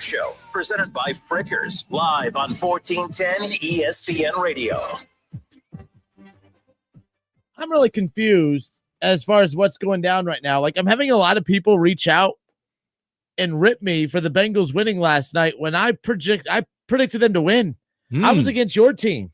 Show, presented by Frickers, live on 1410 ESPN Radio. I'm really confused as far as what's going down right now. Like, I'm having a lot of people reach out and rip me for the Bengals winning last night when I predicted them to win. I was against your team.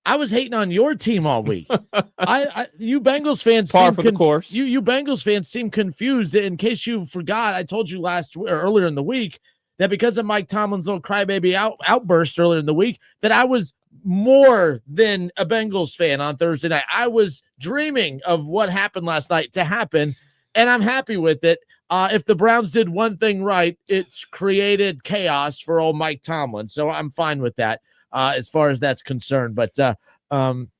I was hating on your team all week. You Bengals fans, par for the course. You Bengals fans seem confused. In case you forgot, I told you earlier in the week that because of Mike Tomlin's little crybaby outburst earlier in the week, that I was more than a Bengals fan on Thursday night. I was dreaming of what happened last night to happen, and I'm happy with it. If the Browns did one thing right, it's created chaos for old Mike Tomlin. So I'm fine with that as far as that's concerned. But yeah, I'm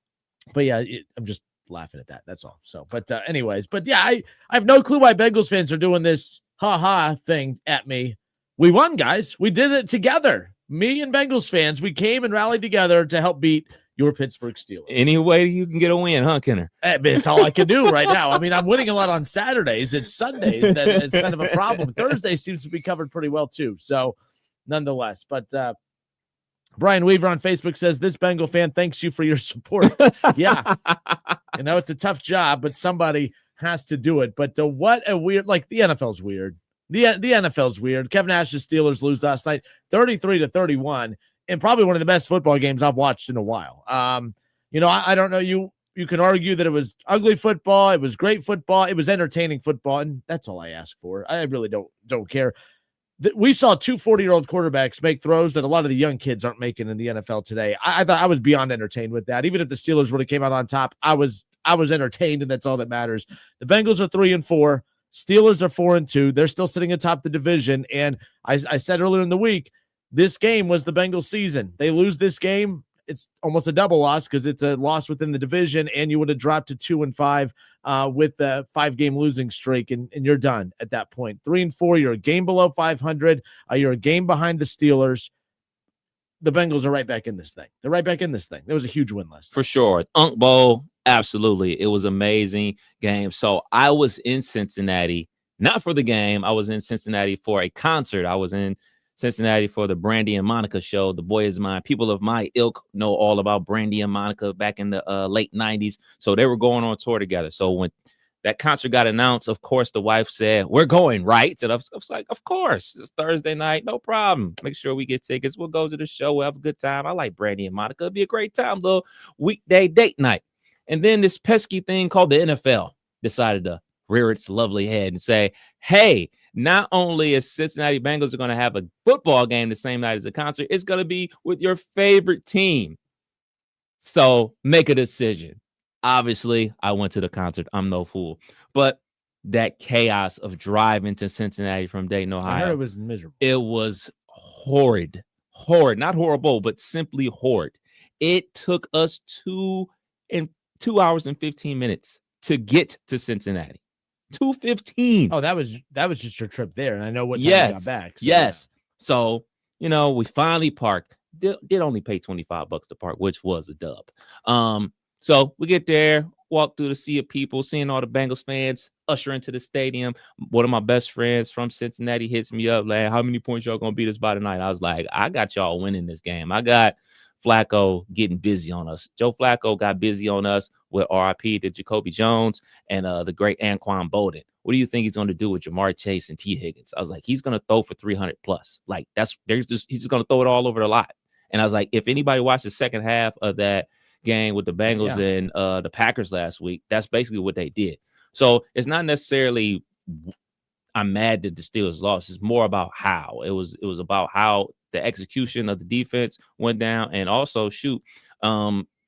just laughing at that. That's all. So, anyways, I have no clue why Bengals fans are doing this ha-ha thing at me. We won, guys. We did it together. Me and Bengals fans, we came and rallied together to help beat your Pittsburgh Steelers. Any way you can get a win, huh, Kenner? It's all I can do right now. I mean, I'm winning a lot on Saturdays. It's Sundays that it's kind of a problem. Thursday seems to be covered pretty well, too. So, nonetheless. But Brian Weaver on Facebook says, this Bengal fan thanks you for your support. Yeah. It's a tough job, but somebody has to do it. But what a weird – like, the NFL's weird. The NFL's weird. Kevin Nash's Steelers lose last night, 33-31. And probably one of the best football games I've watched in a while. I don't know. You can argue that it was ugly football. It was great football. It was entertaining football. And that's all I ask for. I really don't care. We saw two 40-year-old quarterbacks make throws that a lot of the young kids aren't making in the NFL today. I thought I was beyond entertained with that. Even if the Steelers would have came out on top, I was entertained, and that's all that matters. The Bengals are 3-4. Steelers are 4-2. They're still sitting atop the division. And I said earlier in the week, this game was the Bengals season. They lose this game, it's almost a double loss because it's a loss within the division, and you would have dropped to 2-5 with a 5-game losing streak, and you're done at that point. 3-4, you're a game below 500. You're a game behind the Steelers. The Bengals are right back in this thing. They're right back in this thing. There was a huge win last night. For sure. Unk Bowl, absolutely. It was an amazing game. So I was in Cincinnati, not for the game. I was in Cincinnati for a concert. I was in Cincinnati for the Brandy and Monica show. The Boy Is Mine. People of my ilk know all about Brandy and Monica back in the late 90s. So they were going on tour together. So when that concert got announced, of course, the wife said, we're going, right? And I was like, of course. It's Thursday night. No problem. Make sure we get tickets. We'll go to the show. We'll have a good time. I like Brandy and Monica. It'll be a great time, little weekday date night. And then this pesky thing called the NFL decided to rear its lovely head and say, hey, not only is Cincinnati Bengals are going to have a football game the same night as a concert, it's going to be with your favorite team. So make a decision. Obviously, I went to the concert. I'm no fool. But that chaos of driving to Cincinnati from Dayton, Ohio. I heard it was miserable. It was horrid. Horrid. Not horrible, but simply horrid. It took us 2 hours and 15 minutes to get to Cincinnati. 2:15. Oh, that was just your trip there, and I know what time you got back. So, yes. Yeah. So, we finally parked. Did only pay $25 to park, which was a dub. So we get there, walk through the sea of people, seeing all the Bengals fans usher into the stadium. One of my best friends from Cincinnati hits me up, like, how many points y'all gonna beat us by tonight? I was like, I got y'all winning this game. I got Flacco getting busy on us. Joe Flacco got busy on us with RIP to Jacoby Jones and the great Anquan Bolden. What do you think he's going to do with Jamar Chase and T. Higgins? I was like, he's going to throw for 300 plus. Like he's just going to throw it all over the lot. And I was like, if anybody watched the second half of that game with the Bengals and the Packers last week, that's basically what they did. So it's not necessarily I'm mad that the Steelers lost. It's more about how it was about how the execution of the defense went down. And also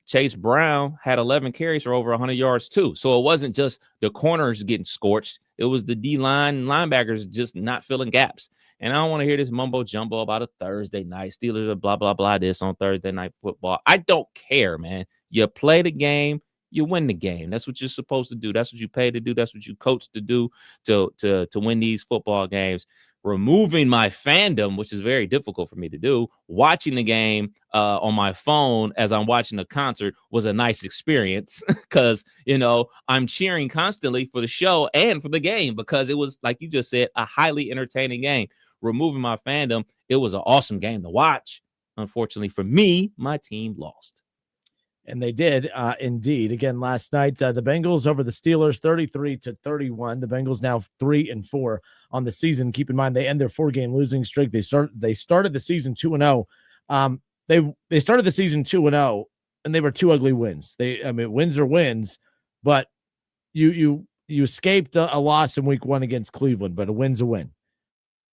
Chase Brown had 11 carries for over 100 yards too. So it wasn't just the corners getting scorched. It was the D-line linebackers just not filling gaps. And I don't want to hear this mumbo jumbo about a Thursday night. Steelers are blah, blah, blah this on Thursday night football. I don't care, man. You play the game, you win the game. That's what you're supposed to do. That's what you pay to do. That's what you coach to do to win these football games. Removing my fandom, which is very difficult for me to do, watching the game on my phone as I'm watching a concert was a nice experience because, I'm cheering constantly for the show and for the game because it was, like you just said, a highly entertaining game. Removing my fandom, it was an awesome game to watch. Unfortunately for me, my team lost. And they did, indeed. Again, last night, the Bengals over the Steelers, 33-31. The Bengals now 3-4 on the season. Keep in mind, they end their 4-game losing streak. They started the season 2-0. They started the season 2-0, and they were 2 ugly wins. Wins are wins, but you escaped a loss in week 1 against Cleveland, but a win's a win.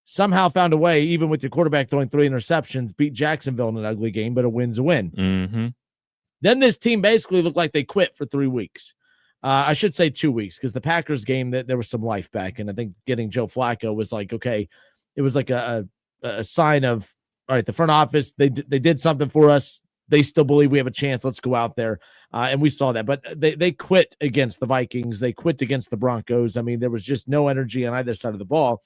Somehow found a way, even with your quarterback throwing 3 interceptions, beat Jacksonville in an ugly game, but a win's a win. Mm-hmm. Then this team basically looked like they quit for 3 weeks. I should say 2 weeks, because the Packers game, that there was some life back. And I think getting Joe Flacco was like, okay, it was like a sign of, all right, the front office, they did something for us. They still believe we have a chance. Let's go out there. And we saw that. But they quit against the Vikings. They quit against the Broncos. I mean, there was just no energy on either side of the ball.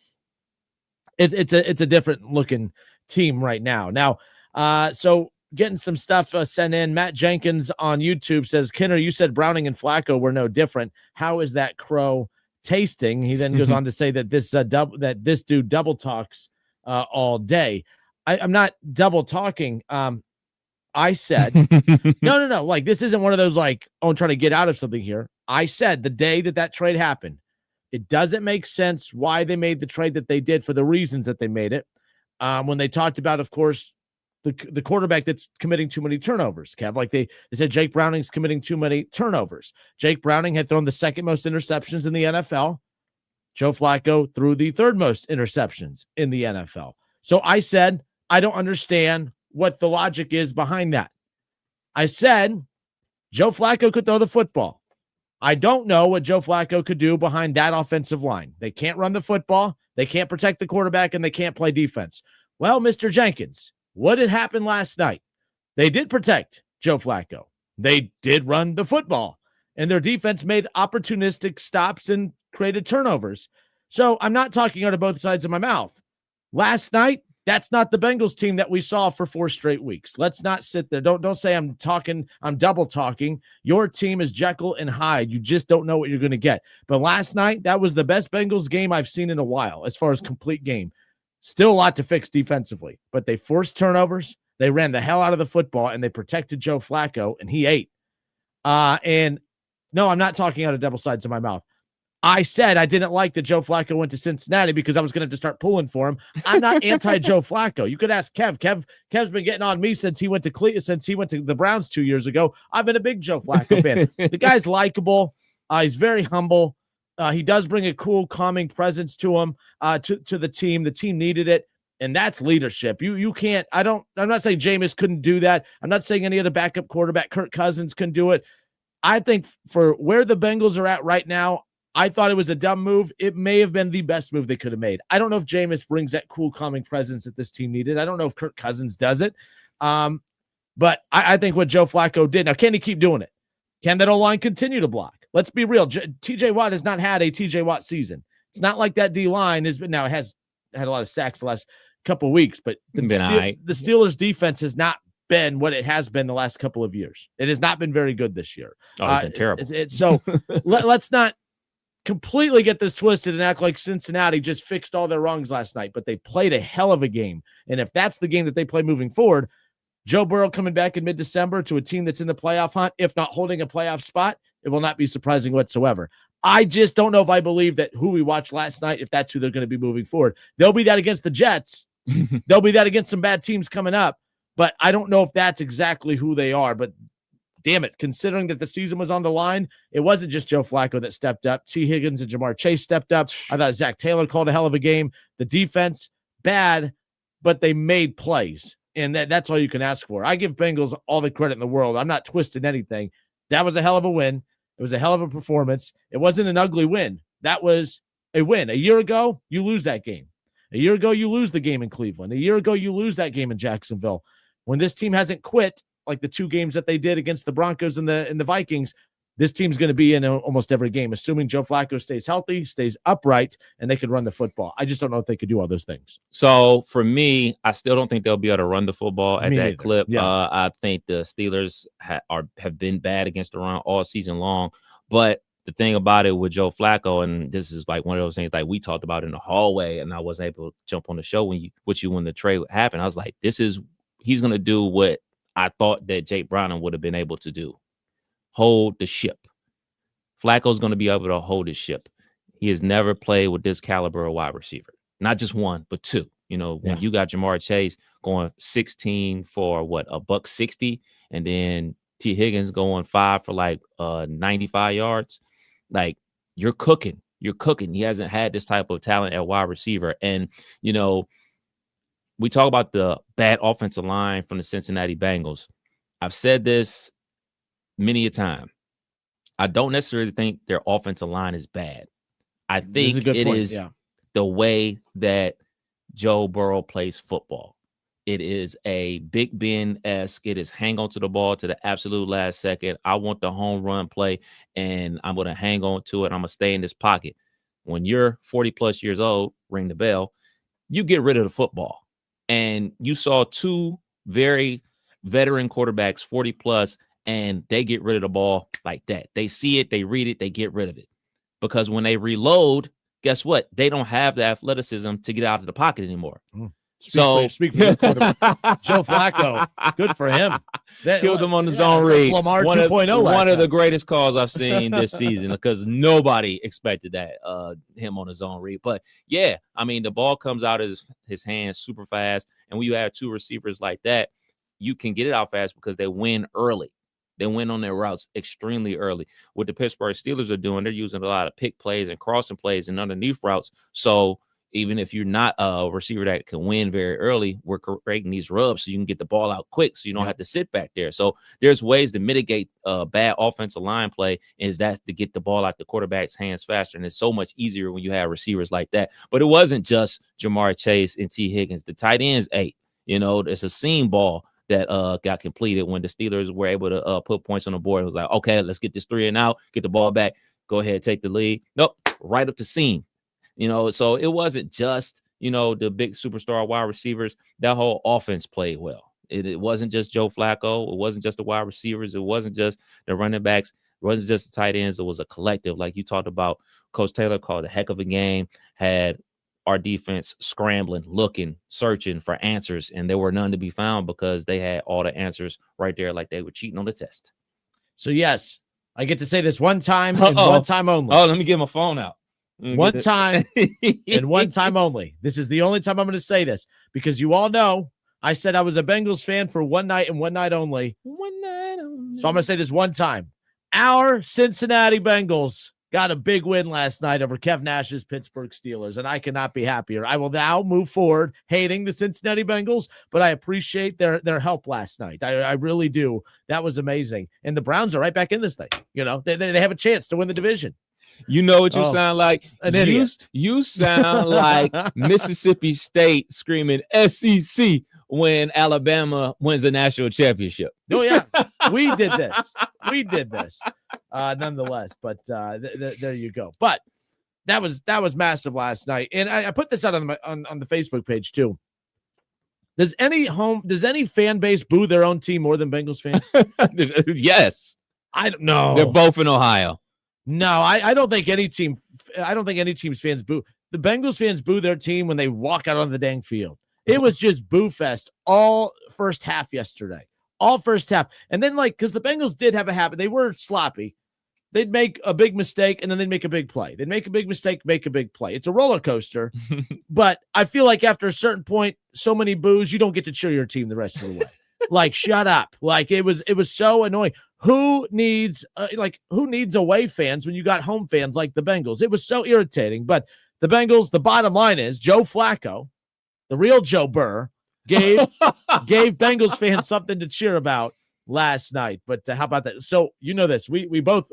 It's a different looking team right now. Now, so getting some stuff sent in. Matt Jenkins on YouTube says, Kinner, you said Browning and Flacco were no different. How is that crow tasting? He then goes on to say that this dude double talks all day. I'm not double talking. I said, no. Like, this isn't one of those, like, I'm trying to get out of something here. I said the day that trade happened, it doesn't make sense why they made the trade that they did for the reasons that they made it. When they talked about, of course, the quarterback that's committing too many turnovers, Kev. Like they said Jake Browning's committing too many turnovers. Jake Browning had thrown the 2nd most interceptions in the NFL. Joe Flacco threw the 3rd most interceptions in the NFL. So I said, I don't understand what the logic is behind that. I said Joe Flacco could throw the football. I don't know what Joe Flacco could do behind that offensive line. They can't run the football, they can't protect the quarterback, and they can't play defense. Well, Mr. Jenkins, what had happened last night? They did protect Joe Flacco. They did run the football, and their defense made opportunistic stops and created turnovers. So I'm not talking out of both sides of my mouth. Last night, that's not the Bengals team that we saw for 4 straight weeks. Let's not sit there. Don't say I'm double talking. Your team is Jekyll and Hyde. You just don't know what you're going to get. But last night, that was the best Bengals game I've seen in a while as far as complete game. Still a lot to fix defensively, but they forced turnovers. They ran the hell out of the football, and they protected Joe Flacco, and he ate. And no, I'm not talking out of double sides of my mouth. I said I didn't like that Joe Flacco went to Cincinnati because I was going to start pulling for him. I'm not anti-Joe Flacco. You could ask Kev. Kev's been getting on me since he went to the Browns 2 years ago. I've been a big Joe Flacco fan. The guy's likable. He's very humble. He does bring a cool, calming presence to him, to the team. The team needed it, and that's leadership. You can't. I'm not saying Jameis couldn't do that. I'm not saying any other backup quarterback, Kirk Cousins, couldn't do it. I think for where the Bengals are at right now, I thought it was a dumb move. It may have been the best move they could have made. I don't know if Jameis brings that cool, calming presence that this team needed. I don't know if Kirk Cousins does it. But I think what Joe Flacco did. Now, can he keep doing it? Can that O-line continue to block? Let's be real. TJ Watt has not had a TJ Watt season. It's not like that D-line has been. Now, it has had a lot of sacks the last couple of weeks, but the Steelers' defense has not been what it has been the last couple of years. It has not been very good this year. Oh, it's been terrible. So let's not completely get this twisted and act like Cincinnati just fixed all their wrongs last night, but they played a hell of a game. And if that's the game that they play moving forward, Joe Burrow coming back in mid-December to a team that's in the playoff hunt, if not holding a playoff spot, it will not be surprising whatsoever. I just don't know if I believe that who we watched last night, if that's who they're going to be moving forward. They'll be that against the Jets. They'll be that against some bad teams coming up, but I don't know if that's exactly who they are. But damn it, considering that the season was on the line, it wasn't just Joe Flacco that stepped up. T. Higgins and Jamar Chase stepped up. I thought Zach Taylor called a hell of a game. The defense, bad, but they made plays. And that's all you can ask for. I give Bengals all the credit in the world. I'm not twisting anything. That was a hell of a win. It was a hell of a performance. It wasn't an ugly win. That was a win. A year ago, you lose that game. A year ago, you lose the game in Cleveland. A year ago, you lose that game in Jacksonville. When this team hasn't quit, like the 2 games that they did against the Broncos and the Vikings, this team's going to be in almost every game, assuming Joe Flacco stays healthy, stays upright, and they could run the football. I just don't know if they could do all those things. So for me, I still don't think they'll be able to run the football at that clip. Yeah. I think the Steelers have been bad against the run all season long. But the thing about it with Joe Flacco, and this is like one of those things like we talked about in the hallway, and I wasn't able to jump on the show when the trade happened. I was like, he's gonna do what I thought that Jake Browning would have been able to do. Hold the ship. Flacco's gonna be able to hold his ship. He has never played with this caliber of wide receiver. Not just one, but two. You know, when you got Jamar Chase going 16 for $160, and then T. Higgins going 5 for like 95 yards, like you're cooking. You're cooking. He hasn't had this type of talent at wide receiver. And, you know, we talk about the bad offensive line from the Cincinnati Bengals. I've said this many a time. I don't necessarily think their offensive line is bad. I think it is the way that Joe Burrow plays football. It is a Big Ben-esque. It is hang on to the ball to the absolute last second. I want the home run play, and I'm going to hang on to it. I'm going to stay in this pocket. When you're 40-plus years old, ring the bell, you get rid of the football. And you saw two very veteran quarterbacks, 40-plus, and they get rid of the ball like that. They see it, they read it, they get rid of it. Because when they reload, guess what? They don't have the athleticism to get out of the pocket anymore. Speak for the quarterback. Joe Flacco, good for him. Killed him on the zone read. Lamar one 2.0. One of the greatest calls I've seen this season because nobody expected that him on the zone read. But yeah, I mean the ball comes out of his hands super fast, and when you have two receivers like that, you can get it out fast because they win early. They win on their routes extremely early. What the Pittsburgh Steelers are doing, they're using a lot of pick plays and crossing plays and underneath routes. So even if you're not a receiver that can win very early, we're creating these rubs so you can get the ball out quick so you don't have to sit back there. So there's ways to mitigate bad offensive line play, is that to get the ball out the quarterback's hands faster. And it's so much easier when you have receivers like that. But it wasn't just Jamar Chase and T. Higgins. The tight ends ate. You know, it's a seam ball that got completed when the Steelers were able to put points on the board. It was like, okay, let's get this 3 and out, get the ball back, go ahead, take the lead. Nope, right up the seam. You know, so it wasn't just, you know, the big superstar wide receivers. That whole offense played well. It wasn't just Joe Flacco. It wasn't just the wide receivers. It wasn't just the running backs. It wasn't just the tight ends. It was a collective. Like you talked about, Coach Taylor called a heck of a game, had our defense scrambling, looking, searching for answers, and there were none to be found because they had all the answers right there like they were cheating on the test. So, yes, I get to say this one time and one time only. Oh, let me get my phone out. One time and one time only. This is the only time I'm going to say this because you all know I said I was a Bengals fan for one night and one night only. One night only. So I'm going to say this one time. Our Cincinnati Bengals got a big win last night over Kev Nash's Pittsburgh Steelers, and I cannot be happier. I will now move forward hating the Cincinnati Bengals, but I appreciate their help last night. I really do. That was amazing. And the Browns are right back in this thing. You know, they have a chance to win the division. You know what you sound like? An idiot. You sound like Mississippi State screaming SEC when Alabama wins a national championship. Oh, yeah. We did this. Nonetheless. But there you go. But that was massive last night. And I put this out on the Facebook page, too. Does any fan base boo their own team more than Bengals fans? Yes. I don't know. They're both in Ohio. No, I don't think any team's fans boo. The Bengals fans boo their team when they walk out on the dang field. It was just boo fest all first half yesterday. All first half. And then, because the Bengals did have a habit, they were sloppy. They'd make a big mistake, and then they'd make a big play. They'd make a big mistake, make a big play. It's a roller coaster. But I feel like after a certain point, so many boos, you don't get to cheer your team the rest of the way. Shut up. It was so annoying. Who needs away fans when you got home fans like the Bengals? It was so irritating. But the Bengals, the bottom line is Joe Flacco, the real Joe Brrrr, gave Bengals fans something to cheer about last night. But how about that? So you know this. We both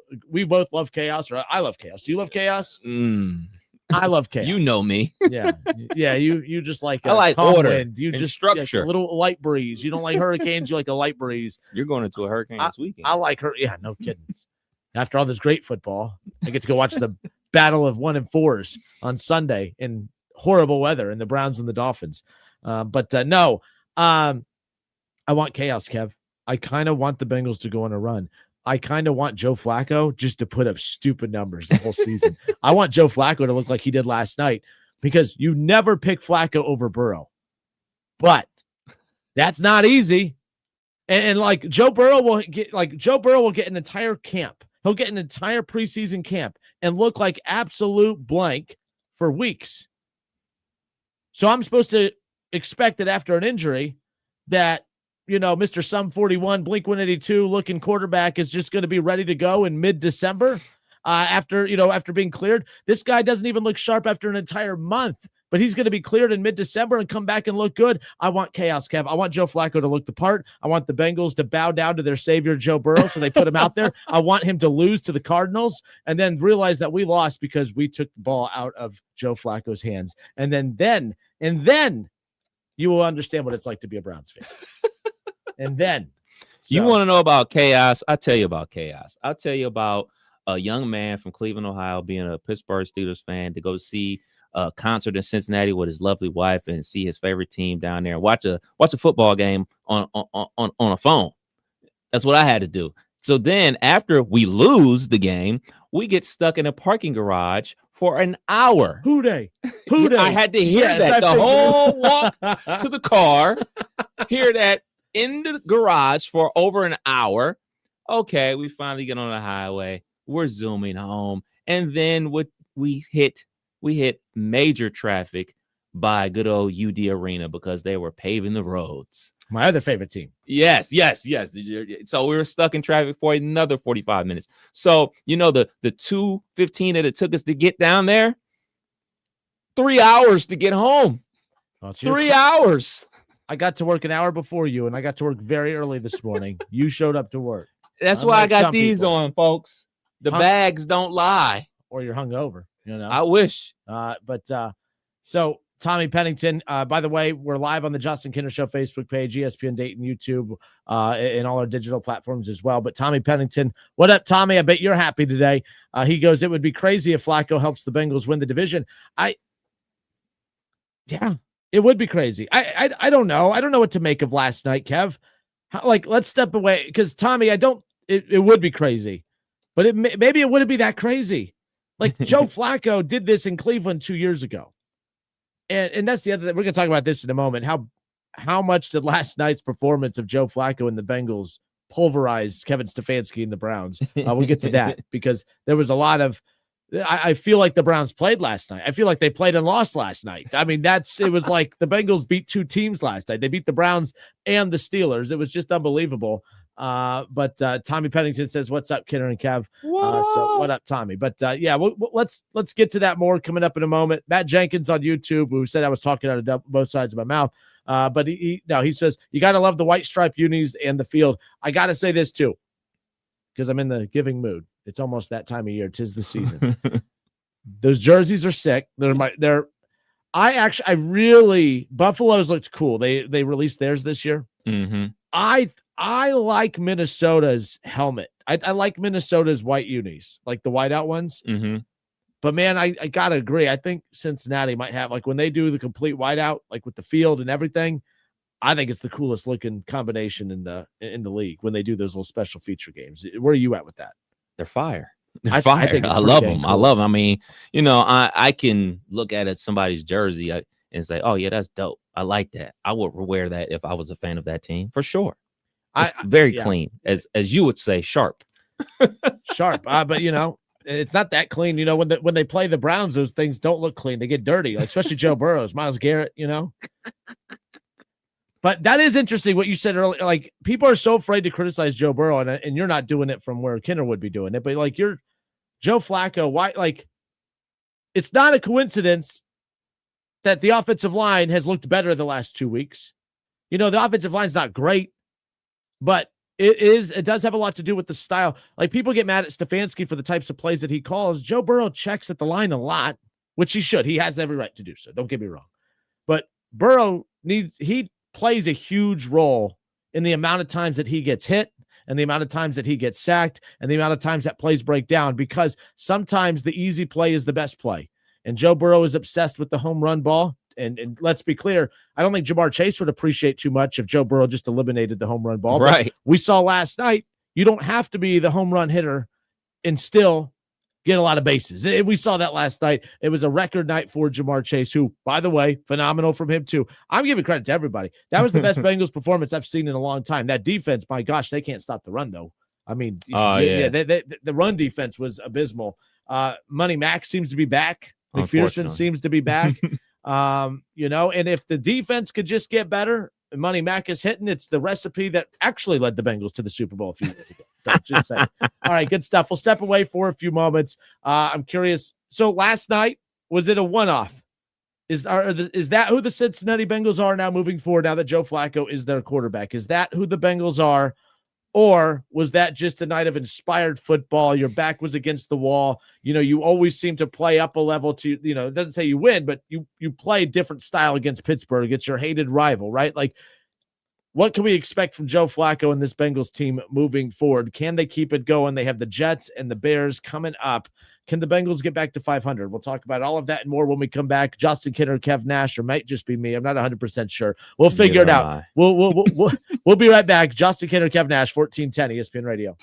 love chaos, or I love chaos. Do you love chaos? I love chaos. You know me. Yeah. You just like I like order. Wind. You and just structure. Like a little light breeze. You don't like hurricanes. You like a light breeze. You're going into a hurricane this weekend. I like her. Yeah, no kidding. After all this great football, I get to go watch the battle of 1 and 4s on Sunday in horrible weather, and the Browns and the Dolphins. No, I want chaos, Kev. I kind of want the Bengals to go on a run. I kind of want Joe Flacco just to put up stupid numbers the whole season. I want Joe Flacco to look like he did last night because you never pick Flacco over Burrow. But that's not easy. And like Joe Burrow will get an entire camp. He'll get an entire preseason camp and look like absolute blank for weeks. So I'm supposed to expect that after an injury that, Mr. Sum 41, Blink 182 looking quarterback is just going to be ready to go in mid-December after being cleared. This guy doesn't even look sharp after an entire month, but he's going to be cleared in mid-December and come back and look good. I want chaos, Kev. I want Joe Flacco to look the part. I want the Bengals to bow down to their savior, Joe Burrow, so they put him out there. I want him to lose to the Cardinals and then realize that we lost because we took the ball out of Joe Flacco's hands. And then you will understand what it's like to be a Browns fan. And then you want to know about chaos? I'll tell you about chaos. I'll tell you about a young man from Cleveland, Ohio, being a Pittsburgh Steelers fan to go see a concert in Cincinnati with his lovely wife and see his favorite team down there and watch a football game on a phone. That's what I had to do. So then after we lose the game, we get stuck in a parking garage for an hour. Who dey? I had to hear that the whole walk to the car, hear that in the garage for over an hour. Okay, we finally get on the highway. We're zooming home. And then we hit major traffic by good old UD Arena because they were paving the roads. My other favorite team. Yes. So we were stuck in traffic for another 45 minutes. So, the 2:15 that it took us to get down there, 3 hours to get home. Well, 3 hours. I got to work an hour before you, and I got to work very early this morning. You showed up to work. That's why I got these on, folks. The bags don't lie. Or you're hungover, I wish. So Tommy Pennington, by the way, we're live on the Justin Kinner Show Facebook page, ESPN Dayton, YouTube, and all our digital platforms as well. But Tommy Pennington, what up, Tommy? I bet you're happy today. He goes, it would be crazy if Flacco helps the Bengals win the division. Yeah, it would be crazy. I don't know. I don't know what to make of last night, Kev. Let's step away because Tommy, it would be crazy, but maybe it wouldn't be that crazy. Like Joe Flacco did this in Cleveland 2 years ago. And that's the other thing. We're going to talk about this in a moment. How much did last night's performance of Joe Flacco and the Bengals pulverize Kevin Stefanski and the Browns? We'll get to that because there was a lot of I feel like the Browns played last night. I feel like they played and lost last night. I mean, it was like the Bengals beat two teams last night. They beat the Browns and the Steelers. It was just unbelievable. But Tommy Pennington says, "What's up, Kinner and Kev?" So what up, Tommy? But let's get to that more coming up in a moment. Matt Jenkins on YouTube, who said I was talking out of both sides of my mouth. But he says you got to love the white stripe unis and the field. I got to say this too, because I'm in the giving mood. It's almost that time of year. 'Tis the season. Those jerseys are sick. Buffalo's looked cool. They released theirs this year. Mm-hmm. I like Minnesota's helmet. I like Minnesota's white unis, like the whiteout ones. Mm-hmm. But man, I gotta agree. I think Cincinnati might have, like, when they do the complete whiteout, like with the field and everything. I think it's the coolest looking combination in the league when they do those little special feature games. Where are you at with that? They're fire. They're fire. I love them. Cool. I love them. I mean, I can look at somebody's jersey and say, "Oh yeah, that's dope. I like that. I would wear that if I was a fan of that team for sure." It's very clean, as you would say, sharp. Sharp. But it's not that clean. When they play the Browns, those things don't look clean. They get dirty, like especially Joe Burrows, Myles Garrett. But that is interesting what you said earlier. Like, people are so afraid to criticize Joe Burrow, and you're not doing it from where Kinner would be doing it. But like, you're Joe Flacco. Why? Like, it's not a coincidence that the offensive line has looked better the last 2 weeks. The offensive line's not great, but it does have a lot to do with the style. Like, people get mad at Stefanski for the types of plays that he calls. Joe Burrow checks at the line a lot, which he should. He has every right to do so. Don't get me wrong. But Burrow he plays a huge role in the amount of times that he gets hit and the amount of times that he gets sacked and the amount of times that plays break down, because sometimes the easy play is the best play. And Joe Burrow is obsessed with the home run ball. And let's be clear, I don't think Jamar Chase would appreciate too much if Joe Burrow just eliminated the home run ball. Right. But we saw last night you don't have to be the home run hitter and still get a lot of bases. We saw that last night. It was a record night for Jamar Chase, who, by the way, phenomenal from him too. I'm giving credit to everybody. That was the best Bengals performance I've seen in a long time. That defense, my gosh, they can't stop the run though. I mean, the run defense was abysmal. Money Mac seems to be back. McPherson seems to be back. And if the defense could just get better, Money Mac is hitting. It's the recipe that actually led the Bengals to the Super Bowl a few years ago. So just saying. All right, good stuff. We'll step away for a few moments. I'm curious. So last night, was it a one-off? Is that who the Cincinnati Bengals are now moving forward, now that Joe Flacco is their quarterback? Is that who the Bengals are? Or was that just a night of inspired football? Your back was against the wall. You always seem to play up a level to, it doesn't say you win, but you play a different style against Pittsburgh, against your hated rival, right? Like, what can we expect from Joe Flacco and this Bengals team moving forward? Can they keep it going? They have the Jets and the Bears coming up. Can the Bengals get back to 500? We'll talk about all of that and more when we come back. Justin Kidder, Kev Nash, or might just be me. I'm not 100% sure. We'll figure it out. We'll be right back. Justin Kidder, Kev Nash, 1410 ESPN Radio.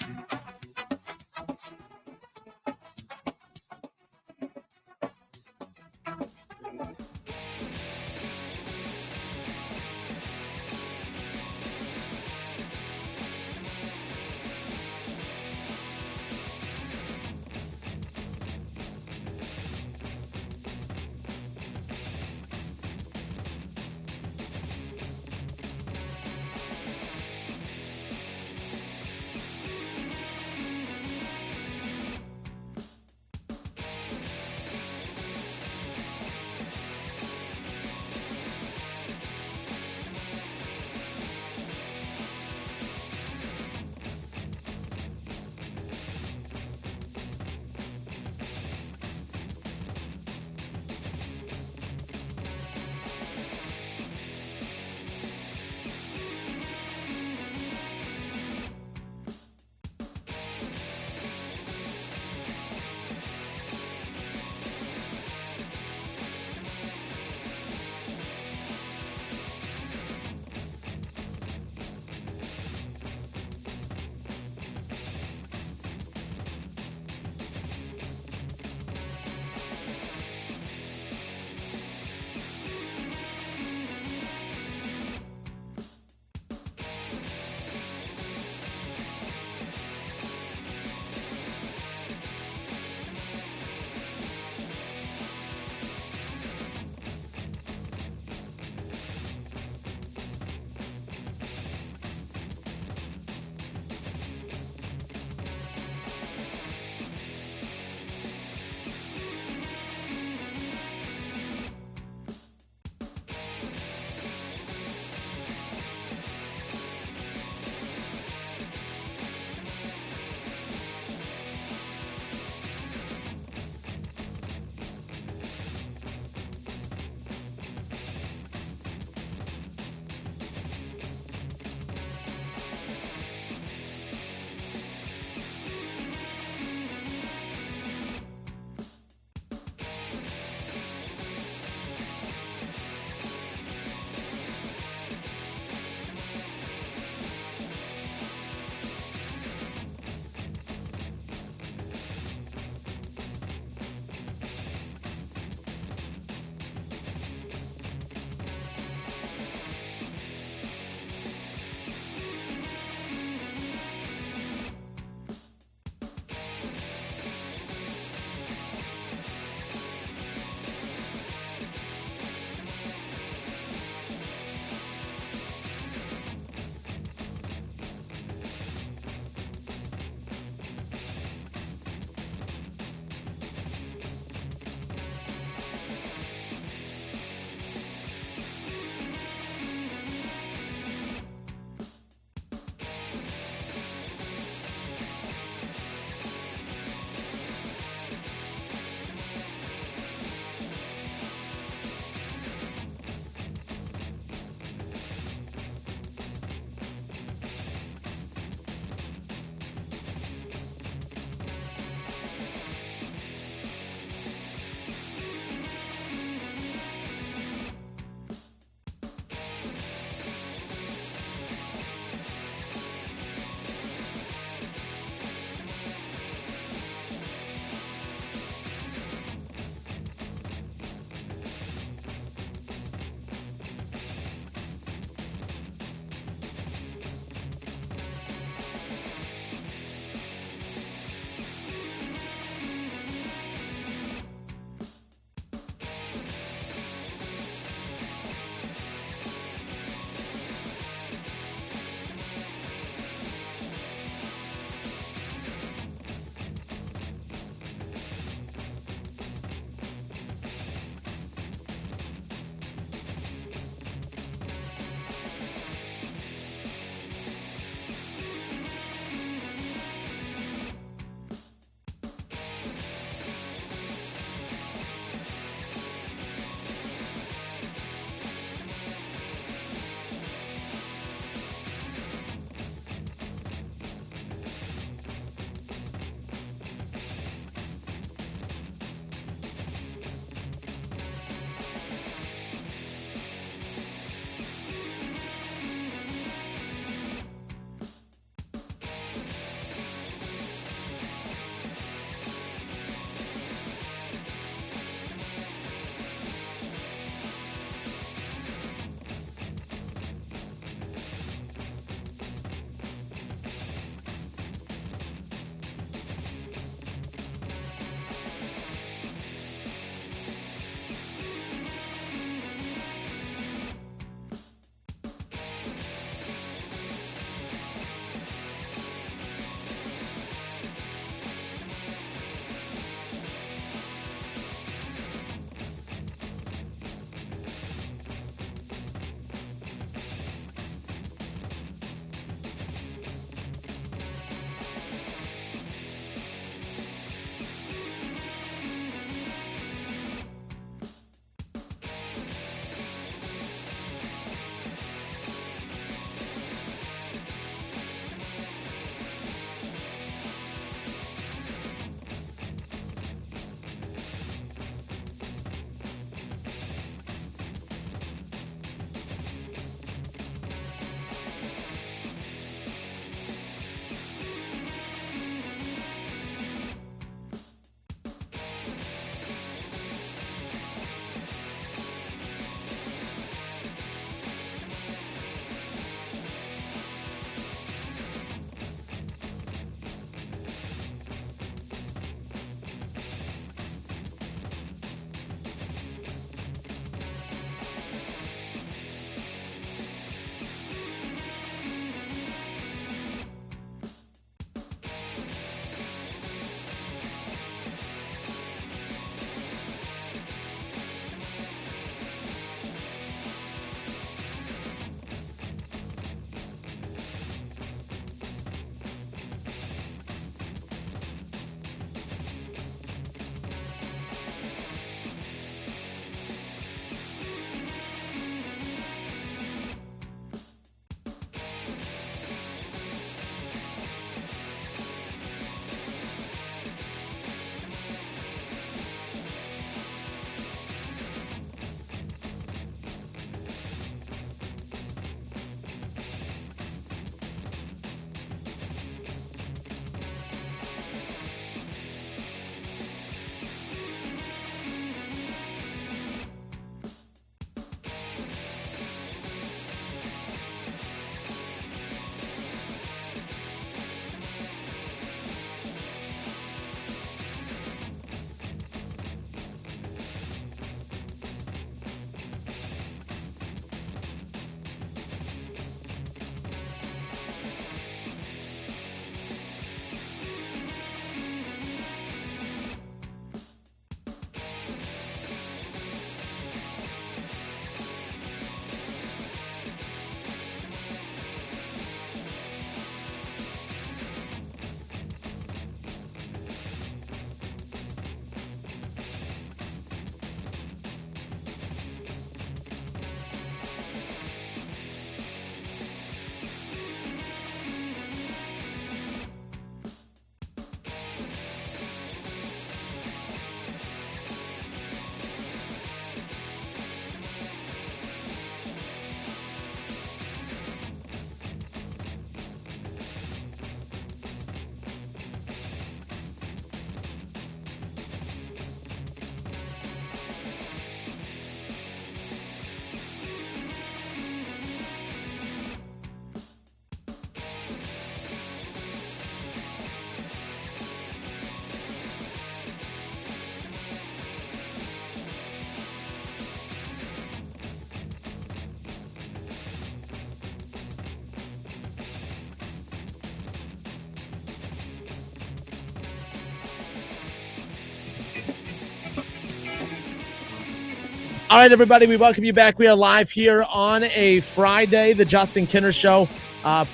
All right, everybody, we welcome you back. We are live here on a Friday, the Justin Kinner Show,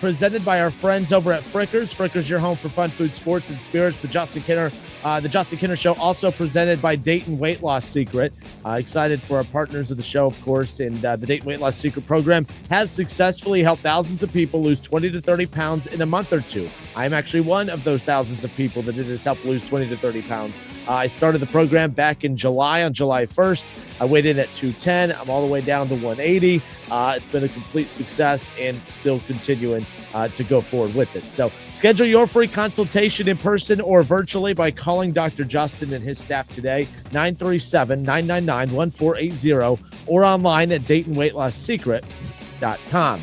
presented by our friends over at Frickers. Frickers, your home for fun, food, sports, and spirits. The Justin Kinner Show, also presented by Dayton Weight Loss Secret. Excited for our partners of the show, of course, and the Dayton Weight Loss Secret program has successfully helped thousands of people lose 20 to 30 pounds in a month or two. I am actually one of those thousands of people that it has helped lose 20 to 30 pounds. I started the program back in July, on July 1st. I weighed in at 210. I'm all the way down to 180. It's been a complete success and still continuing to go forward with it. So schedule your free consultation in person or virtually by calling Dr. Justin and his staff today, 937-999-1480, or online at DaytonWeightLossSecret.com.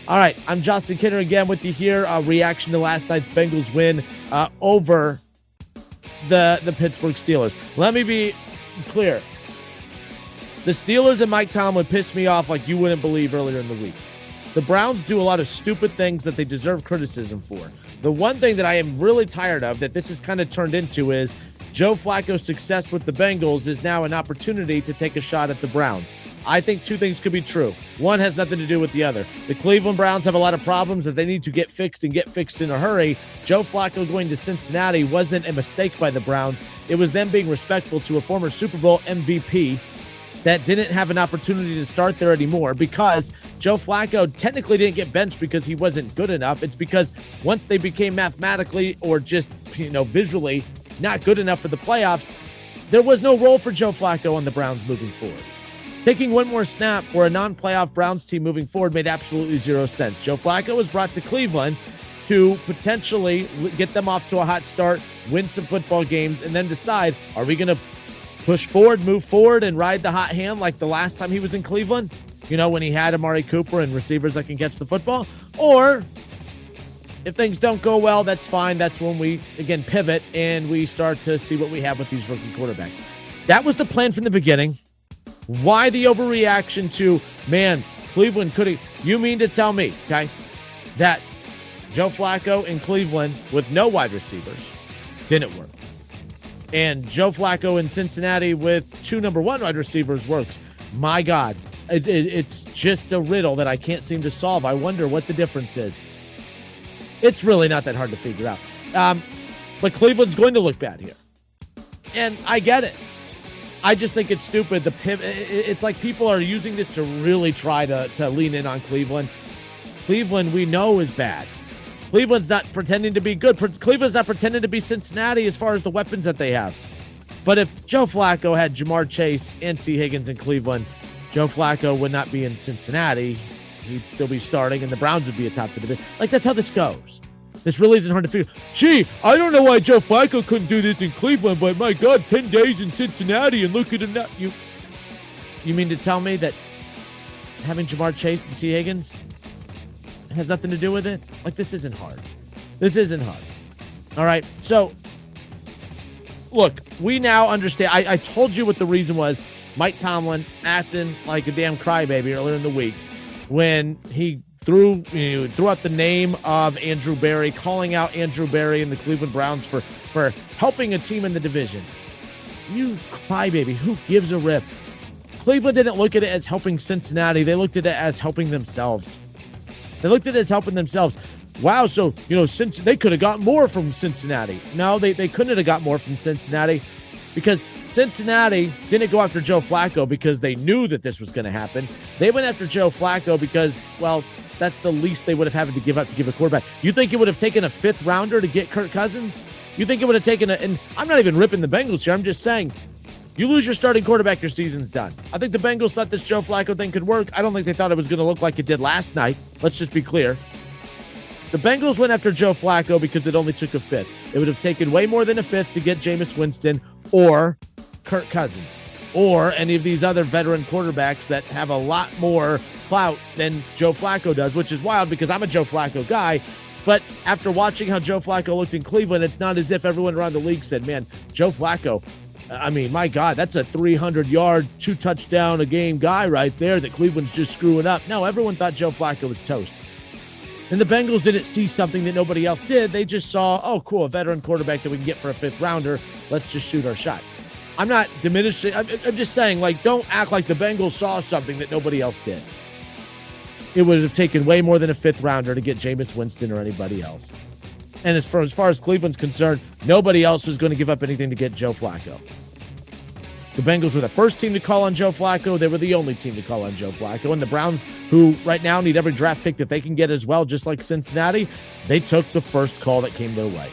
All right, I'm Justin Kinner again with you here. Reaction to last night's Bengals win over the Pittsburgh Steelers. Let me be clear. The Steelers and Mike Tomlin pissed me off like you wouldn't believe earlier in the week. The Browns do a lot of stupid things that they deserve criticism for. The one thing that I am really tired of that this has kind of turned into is Joe Flacco's success with the Bengals is now an opportunity to take a shot at the Browns. I think two things could be true. One has nothing to do with the other. The Cleveland Browns have a lot of problems that they need to get fixed and get fixed in a hurry. Joe Flacco going to Cincinnati wasn't a mistake by the Browns. It was them being respectful to a former Super Bowl MVP that didn't have an opportunity to start there anymore because Joe Flacco technically didn't get benched because he wasn't good enough. It's because once they became mathematically or just, visually not good enough for the playoffs, there was no role for Joe Flacco on the Browns moving forward. Taking one more snap for a non-playoff Browns team moving forward made absolutely zero sense. Joe Flacco was brought to Cleveland to potentially get them off to a hot start, win some football games, and then decide, are we going to push forward, move forward, and ride the hot hand like the last time he was in Cleveland? When he had Amari Cooper and receivers that can catch the football? Or if things don't go well, that's fine. That's when we, again, pivot and we start to see what we have with these rookie quarterbacks. That was the plan from the beginning. Why the overreaction to, man, Cleveland couldn't... You mean to tell me, okay, that Joe Flacco in Cleveland with no wide receivers didn't work? And Joe Flacco in Cincinnati with two number one wide receivers works. My God, it's just a riddle that I can't seem to solve. I wonder what the difference is. It's really not that hard to figure out. But Cleveland's going to look bad here. And I get it. I just think it's stupid. It's like people are using this to really try to lean in on Cleveland. Cleveland, we know, is bad. Cleveland's not pretending to be good. Cleveland's not pretending to be Cincinnati as far as the weapons that they have. But if Joe Flacco had Jamar Chase and T. Higgins in Cleveland, Joe Flacco would not be in Cincinnati. He'd still be starting, and the Browns would be atop the division. Like, that's how this goes. This really isn't hard to figure. Gee, I don't know why Joe Flacco couldn't do this in Cleveland, but my God, 10 days in Cincinnati, and look at him now. You mean to tell me that having Jamar Chase and T. Higgins has nothing to do with it? Like, this isn't hard. This isn't hard. All right, so, look, we now understand. I told you what the reason was. Mike Tomlin acting like a damn crybaby earlier in the week when he threw out the name of Andrew Berry, calling out Andrew Berry and the Cleveland Browns for helping a team in the division. You crybaby, who gives a rip? Cleveland didn't look at it as helping Cincinnati. They looked at it as helping themselves. Wow, so, since they could have got more from Cincinnati. No, they couldn't have got more from Cincinnati because Cincinnati didn't go after Joe Flacco because they knew that this was going to happen. They went after Joe Flacco because, well, that's the least they would have had to give up to give a quarterback. You think it would have taken a fifth rounder to get Kirk Cousins? You think it would have taken and I'm not even ripping the Bengals here. I'm just saying, you lose your starting quarterback, your season's done. I think the Bengals thought this Joe Flacco thing could work. I don't think they thought it was going to look like it did last night. Let's just be clear. The Bengals went after Joe Flacco because it only took a fifth. It would have taken way more than a fifth to get Jameis Winston or Kirk Cousins or any of these other veteran quarterbacks that have a lot more clout than Joe Flacco does, which is wild because I'm a Joe Flacco guy. But after watching how Joe Flacco looked in Cleveland, it's not as if everyone around the league said, man, Joe Flacco, I mean, my God, that's a 300-yard, 2-touchdown-a-game guy right there that Cleveland's just screwing up. No, everyone thought Joe Flacco was toast. And the Bengals didn't see something that nobody else did. They just saw, oh, cool, a veteran quarterback that we can get for a fifth rounder. Let's just shoot our shot. I'm not diminishing. I'm just saying, like, don't act like the Bengals saw something that nobody else did. It would have taken way more than a 5th rounder to get Jameis Winston or anybody else. And as far as Cleveland's concerned, nobody else was going to give up anything to get Joe Flacco. The Bengals were the first team to call on Joe Flacco. They were the only team to call on Joe Flacco. And the Browns, who right now need every draft pick that they can get as well, just like Cincinnati, they took the first call that came their way.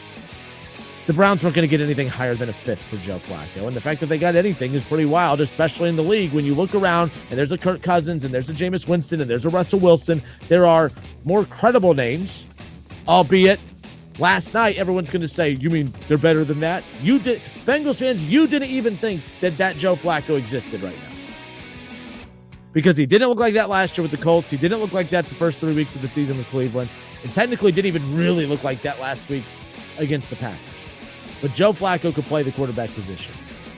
The Browns weren't going to get anything higher than a 5th for Joe Flacco. And the fact that they got anything is pretty wild, especially in the league. When you look around and there's a Kirk Cousins and there's a Jameis Winston and there's a Russell Wilson, there are more credible names, albeit last night, everyone's going to say, you mean they're better than that? You did, Bengals fans, you didn't even think that Joe Flacco existed right now. Because he didn't look like that last year with the Colts. He didn't look like that the first 3 weeks of the season with Cleveland. And technically didn't even really look like that last week against the Packers. But Joe Flacco could play the quarterback position.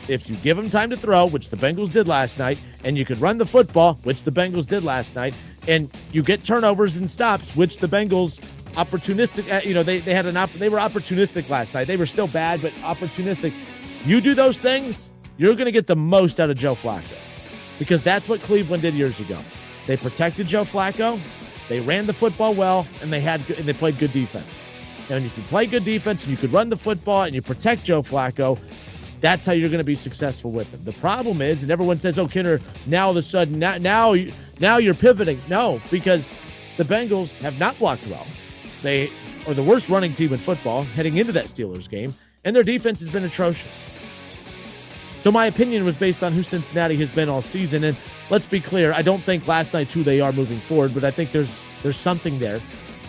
If you give him time to throw, which the Bengals did last night, and you could run the football, which the Bengals did last night, and you get turnovers and stops, which the Bengals opportunistic, they were opportunistic last night. They were still bad, but opportunistic. You do those things, you're going to get the most out of Joe Flacco, because that's what Cleveland did years ago. They protected Joe Flacco, they ran the football well, and they played good defense. And if you play good defense and you could run the football and you protect Joe Flacco, that's how you're going to be successful with him. The problem is, and everyone says, "Oh, Kinner, now all of a sudden, now you're pivoting." No, because the Bengals have not blocked well. They are the worst running team in football heading into that Steelers game, and their defense has been atrocious. So my opinion was based on who Cincinnati has been all season, and let's be clear, I don't think last night's who they are moving forward, but I think there's something there.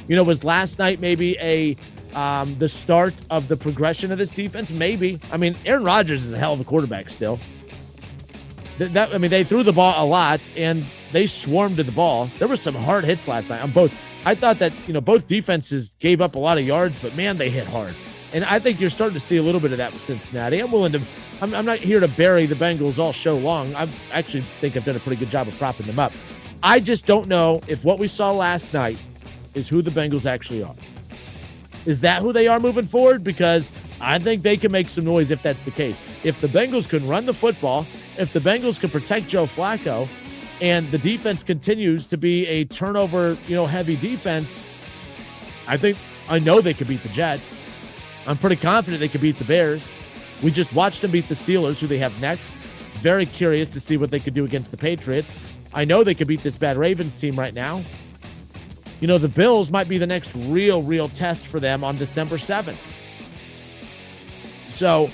You know, was last night maybe the start of the progression of this defense? Maybe. I mean, Aaron Rodgers is a hell of a quarterback still. They threw the ball a lot, and they swarmed to the ball. There were some hard hits last night on both. I thought that, both defenses gave up a lot of yards, but man, they hit hard. And I think you're starting to see a little bit of that with Cincinnati. I'm not here to bury the Bengals all show long. I actually think I've done a pretty good job of propping them up. I just don't know if what we saw last night is who the Bengals actually are. Is that who they are moving forward? Because I think they can make some noise if that's the case. If the Bengals can run the football, if the Bengals can protect Joe Flacco, and the defense continues to be a turnover, heavy defense, I know they could beat the Jets. I'm pretty confident they could beat the Bears. We just watched them beat the Steelers, who they have next. Very curious to see what they could do against the Patriots. I know they could beat this bad Ravens team right now. The Bills might be the next real test for them on December 7th. So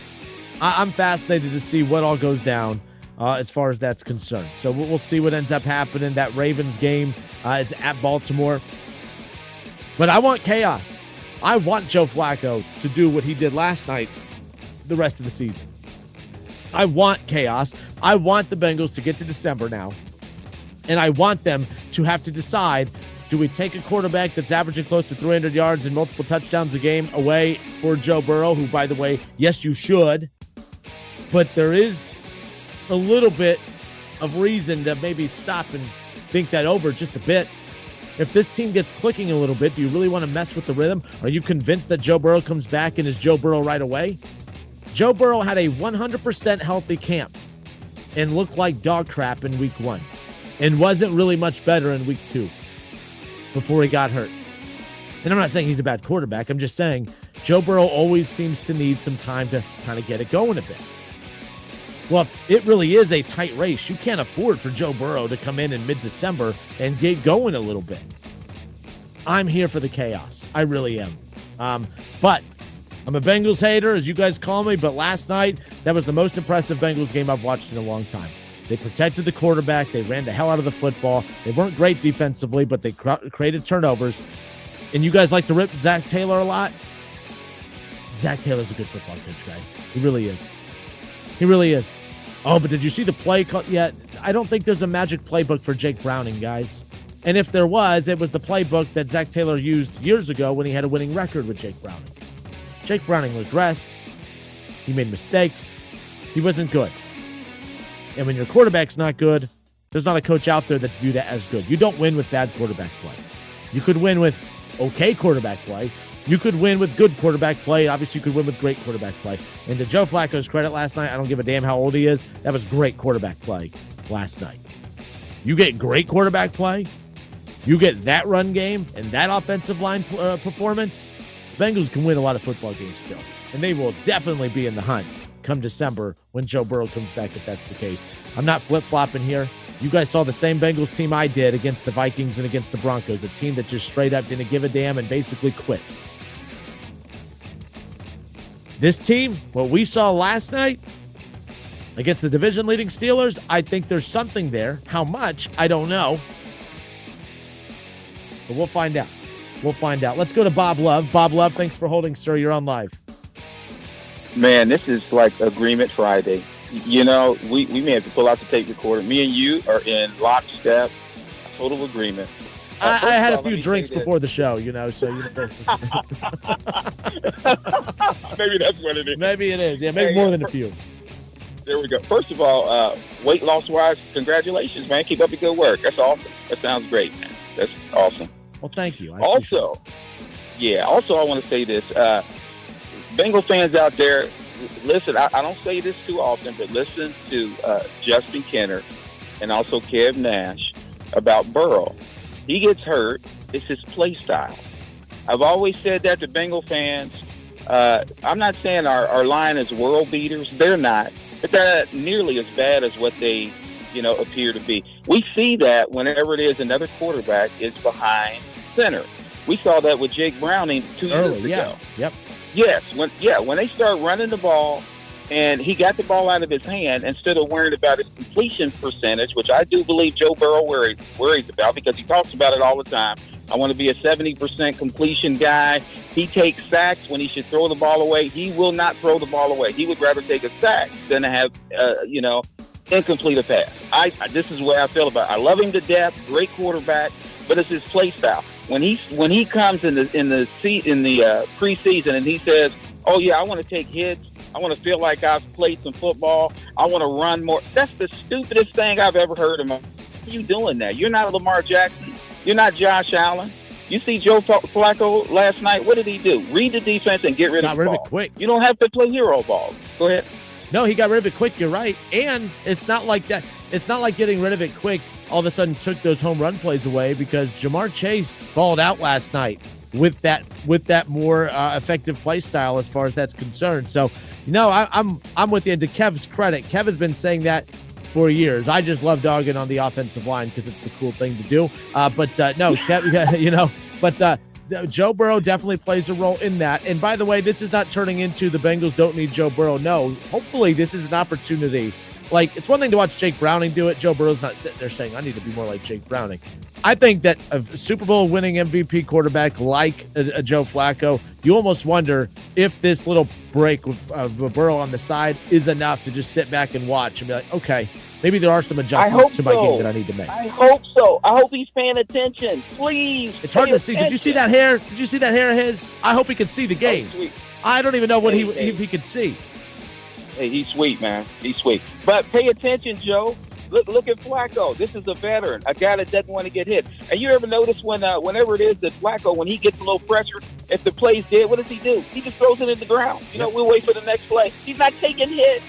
I'm fascinated to see what all goes down as far as that's concerned. So we'll see what ends up happening. That Ravens game is at Baltimore. But I want chaos. I want Joe Flacco to do what he did last night the rest of the season. I want chaos. I want the Bengals to get to December now. And I want them to have to decide, do we take a quarterback that's averaging close to 300 yards and multiple touchdowns a game away for Joe Burrow, who, by the way, yes, you should. But there is a little bit of reason to maybe stop and think that over just a bit. If this team gets clicking a little bit, do you really want to mess with the rhythm? Are you convinced that Joe Burrow comes back and is Joe Burrow right away? Joe Burrow had a 100% healthy camp and looked like dog crap in week 1 and wasn't really much better in week 2 before he got hurt. And I'm not saying he's a bad quarterback. I'm just saying Joe Burrow always seems to need some time to kind of get it going a bit. Well, it really is a tight race. You can't afford for Joe Burrow to come in mid-December and get going a little bit. I'm here for the chaos. I really am. But I'm a Bengals hater, as you guys call me, but last night, that was the most impressive Bengals game I've watched in a long time. They protected the quarterback. They ran the hell out of the football. They weren't great defensively, but they created turnovers. And you guys like to rip Zach Taylor a lot? Zach Taylor's a good football coach, guys. He really is. He really is. Oh, but did you see the play? Yeah, I don't think there's a magic playbook for Jake Browning, guys. And if there was, it was the playbook that Zach Taylor used years ago when he had a winning record with Jake Browning. Jake Browning regressed. He made mistakes. He wasn't good. And when your quarterback's not good, there's not a coach out there that's viewed as good. You don't win with bad quarterback play. You could win with okay quarterback play. You could win with good quarterback play. Obviously, you could win with great quarterback play. And to Joe Flacco's credit last night, I don't give a damn how old he is. That was great quarterback play last night. You get great quarterback play, you get that run game and that offensive line performance, Bengals can win a lot of football games still. And they will definitely be in the hunt come December when Joe Burrow comes back, if that's the case. I'm not flip-flopping here. You guys saw the same Bengals team I did against the Vikings and against the Broncos, a team that just straight up didn't give a damn and basically quit. This team, what we saw last night against the division-leading Steelers, I think there's something there. How much, I don't know. But we'll find out. We'll find out. Let's go to Bob Love. Bob Love, thanks for holding, sir. You're on live. Man, this is like Agreement Friday. You know, we may have to pull out the tape recorder. Me and you are in lockstep, total agreement. I had a few drinks before the show, you know, so you know. Maybe that's what it is. Maybe it is. Yeah, maybe more than a few. There we go. First of all, weight loss-wise, congratulations, man. Keep up the good work. That's awesome. That sounds great, man. That's awesome. Well, thank you. Also, I want to say this. Bengal fans out there, listen, I don't say this too often, but listen to Justin Kenner and also Kev Nash about Burrow. He gets hurt. It's his play style. I've always said that to Bengal fans. I'm not saying our line is world beaters. They're not. But they're not nearly as bad as what they, appear to be. We see that whenever it is another quarterback is behind center. We saw that with Jake Browning 2 years ago. Yeah. Yep. Yes, when they start running the ball and he got the ball out of his hand, instead of worrying about his completion percentage, which I do believe Joe Burrow worries about because he talks about it all the time. I want to be a 70% completion guy. He takes sacks when he should throw the ball away. He will not throw the ball away. He would rather take a sack than to have, incomplete a pass. This is the way I feel about it. I love him to death, great quarterback, but it's his play style. When he comes in the preseason and he says, "Oh yeah, I want to take hits. I want to feel like I've played some football. I want to run more." That's the stupidest thing I've ever heard of. Why are you doing that? You're not Lamar Jackson. You're not Josh Allen. You see Joe Flacco last night. What did he do? Read the defense and get rid of the ball. Got rid of it quick. You don't have to play hero ball. Go ahead. No, he got rid of it quick. You're right. And it's not like that. It's not like getting rid of it quick all of a sudden took those home run plays away, because Jamar Chase balled out last night with that more effective play style as far as that's concerned. So, I'm with you. And to Kev's credit, Kev has been saying that for years. I just love dogging on the offensive line because it's the cool thing to do. But Kev, Joe Burrow definitely plays a role in that. And by the way, this is not turning into the Bengals don't need Joe Burrow. No, hopefully this is an opportunity. Like, it's one thing to watch Jake Browning do it. Joe Burrow's not sitting there saying, I need to be more like Jake Browning. I think that a Super Bowl winning MVP quarterback like a Joe Flacco, you almost wonder if this little break of Burrow on the side is enough to just sit back and watch and be like, okay, maybe there are some adjustments to my game that I need to make. I hope so. I hope he's paying attention. Please. It's hard to see. Did you see that hair? Did you see that hair of his? I hope he could see the game. Oh, I don't even know what if he could see. Hey, he's sweet, man. He's sweet. But pay attention, Joe. Look at Flacco. This is a veteran, a guy that doesn't want to get hit. And you ever notice whenever it is that Flacco, when he gets a little pressure, if the play's dead, what does he do? He just throws it in the ground. We'll wait for the next play. He's not taking hits.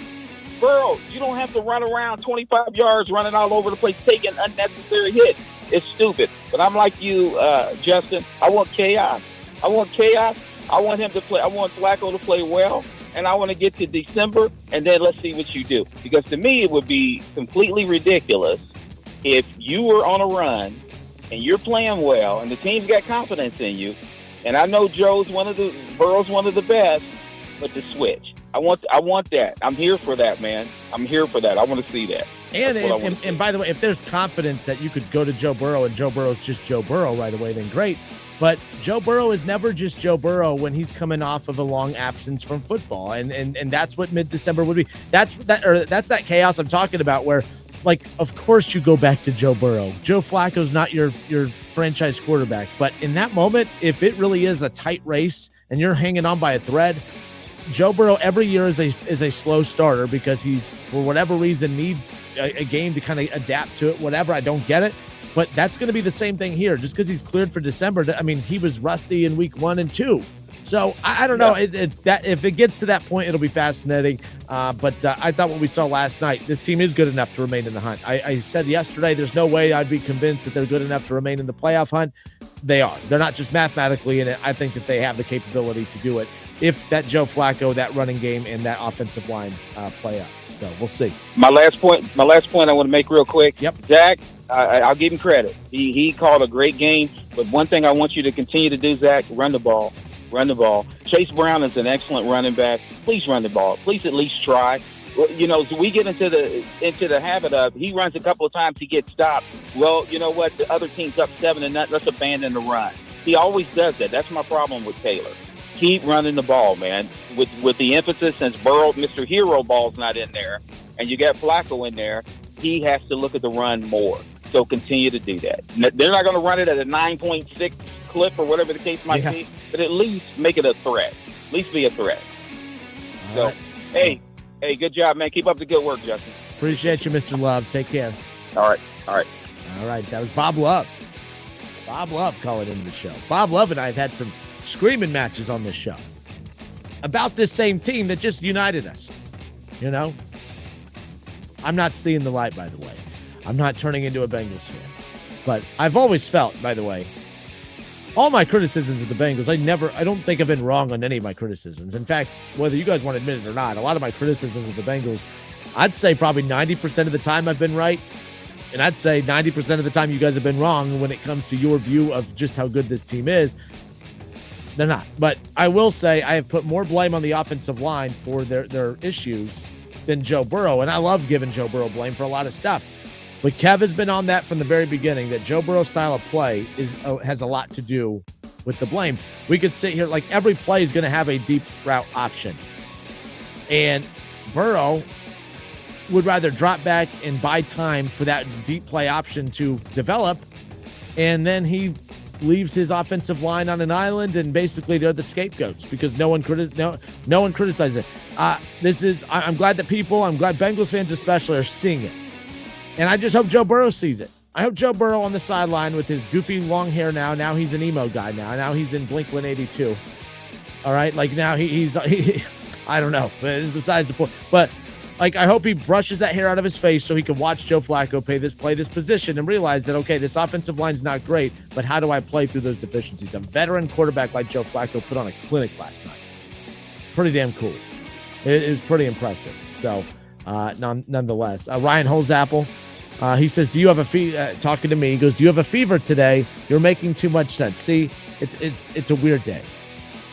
Burrow, you don't have to run around 25 yards running all over the place taking unnecessary hits. It's stupid. But I'm like you, Justin. I want chaos. I want him to play. I want Flacco to play well. And I want to get to December, and then let's see what you do. Because to me, it would be completely ridiculous if you were on a run and you're playing well and the team's got confidence in you. And I know Burrow's one of the best, but to switch. I want that. I'm here for that, man. I'm here for that. I want to see that. And by the way, if there's confidence that you could go to Joe Burrow and Joe Burrow's just Joe Burrow right away, then great. But Joe Burrow is never just Joe Burrow when he's coming off of a long absence from football. And that's what mid-December would be. That's that chaos I'm talking about where, like, of course you go back to Joe Burrow. Joe Flacco's not your franchise quarterback. But in that moment, if it really is a tight race and you're hanging on by a thread, Joe Burrow every year is a slow starter because he's, for whatever reason, needs a game to kind of adapt to it, whatever. I don't get it. But that's going to be the same thing here. Just because he's cleared for December, I mean, he was rusty in week 1 and 2. So I don't know that if it gets to that point, it'll be fascinating. But I thought what we saw last night, this team is good enough to remain in the hunt. I said yesterday, there's no way I'd be convinced that they're good enough to remain in the playoff hunt. They are. They're not just mathematically in it. I think that they have the capability to do it if that Joe Flacco, that running game, and that offensive line play out. So we'll see. My last point I want to make real quick. Yep. Zach, I'll give him credit. He called a great game. But one thing I want you to continue to do, Zach, run the ball. Run the ball. Chase Brown is an excellent running back. Please run the ball. Please at least try. You know, so we get into the habit of he runs a couple of times, he gets stopped. Well, you know what? The other team's up 7-0. Let's abandon the run. He always does that. That's my problem with Taylor. Keep running the ball, man. With the emphasis, since Burrow, Mr. Hero Ball's not in there, and you got Flacco in there, he has to look at the run more. So continue to do that. They're not going to run it at a 9.6 clip or whatever the case might be, but at least make it a threat. At least be a threat. So, right. Hey, good job, man. Keep up the good work, Justin. Appreciate you, Mr. Love. Take care. All right. That was Bob Love. Bob Love calling into the show. Bob Love and I have had some screaming matches on this show about this same team that just united us. You know? I'm not seeing the light, by the way. I'm not turning into a Bengals fan. But I've always felt, by the way, all my criticisms of the Bengals, I don't think I've been wrong on any of my criticisms. In fact, whether you guys want to admit it or not, a lot of my criticisms of the Bengals, I'd say probably 90% of the time I've been right. And I'd say 90% of the time you guys have been wrong when it comes to your view of just how good this team is. They're not. But I will say I have put more blame on the offensive line for their issues than Joe Burrow. And I love giving Joe Burrow blame for a lot of stuff. But Kev has been on that from the very beginning, that Joe Burrow's style of play has a lot to do with the blame. We could sit here, like every play is going to have a deep route option. And Burrow would rather drop back and buy time for that deep play option to develop. And then he leaves his offensive line on an island, and basically they're the scapegoats because no one criticizes it. I'm glad that Bengals fans especially are seeing it. And I just hope Joe Burrow sees it. I hope Joe Burrow on the sideline with his goofy long hair now he's an emo guy now. Now he's in Blink-182. All right? Like now he's I don't know. But it's besides the point. But like I hope he brushes that hair out of his face so he can watch Joe Flacco play this position and realize that, okay, this offensive line's not great, but how do I play through those deficiencies? A veteran quarterback like Joe Flacco put on a clinic last night. Pretty damn cool. It was pretty impressive. So nonetheless, Ryan Holzapple, he says, do you have a talking to me, he goes, do you have a fever today? You're making too much sense. See, it's a weird day.